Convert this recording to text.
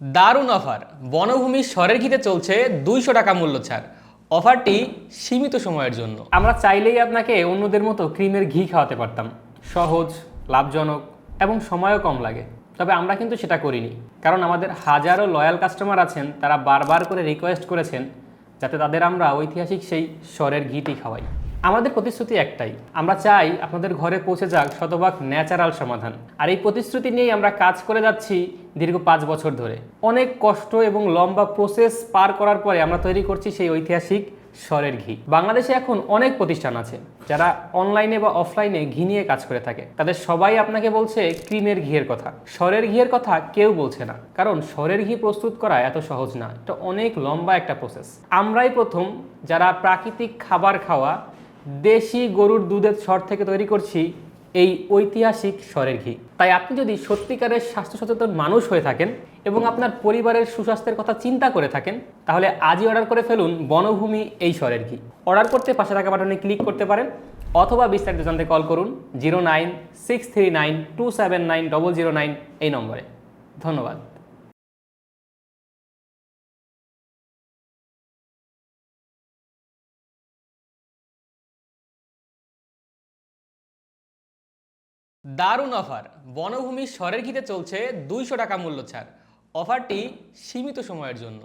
দারুণ অফার! বনভূমি স্বরের ঘিতে চলছে 200 টাকা মূল্য ছাড়। অফারটি সীমিত সময়ের জন্য। আমরা চাইলেই আপনাকে অন্যদের মতো ক্রিমের ঘি খাওয়াতে পারতাম, সহজ, লাভজনক এবং সময়ও কম লাগে। তবে আমরা কিন্তু সেটা করিনি, কারণ আমাদের হাজারো লয়াল কাস্টমার আছেন, তারা বারবার করে রিকোয়েস্ট করেছেন যাতে তাদের আমরা ঐতিহাসিক সেই স্বরের ঘিটি খাওয়াই। আমাদের প্রতিশ্রুতি একটাই, আমরা চাই আপনাদের ঘরে পৌঁছে যাক শতভাগ ন্যাচারাল সমাধান। আর এই প্রতিশ্রুতি নিয়েই আমরা কাজ করে যাচ্ছি দীর্ঘ 5 বছর ধরে। অনেক কষ্ট এবং লম্বা প্রসেস পার করার পরে আমরা তৈরি করছি সেই ঐতিহাসিক স্বরের ঘি। বাংলাদেশে এখন অনেক প্রতিষ্ঠান আছে যারা অনলাইনে বা অফলাইনে ঘি নিয়ে কাজ করে থাকে। তাদের সবাই আপনাকে বলছে ক্রিমের ঘিয়ের কথা, স্বরের ঘিয়ের কথা কেউ বলছে না। কারণ স্বরের ঘি প্রস্তুত করা এত সহজ না, এটা অনেক লম্বা একটা প্রসেস। আমরাই প্রথম যারা প্রাকৃতিক খাবার খাওয়া দেশি গরুর দুধের স্বর থেকে তৈরি করছি এই ঐতিহাসিক স্বরের ঘি। তাই আপনি যদি সত্যিকারের স্বাস্থ্য সচেতন মানুষ হয়ে থাকেন এবং আপনার পরিবারের সুস্বাস্থ্যের কথা চিন্তা করে থাকেন, তাহলে আজই অর্ডার করে ফেলুন বনভূমি এই স্বরের ঘি। অর্ডার করতে পাশে থাকা বাটনে ক্লিক করতে পারেন অথবা বিস্তারিত জানতে কল করুন 09639279009 এই নম্বরে। ধন্যবাদ। দারুণ অফার! বনভূমি স্বরের ঘিতে চলছে 200 টাকা মূল্য ছাড়। অফারটি সীমিত সময়ের জন্য।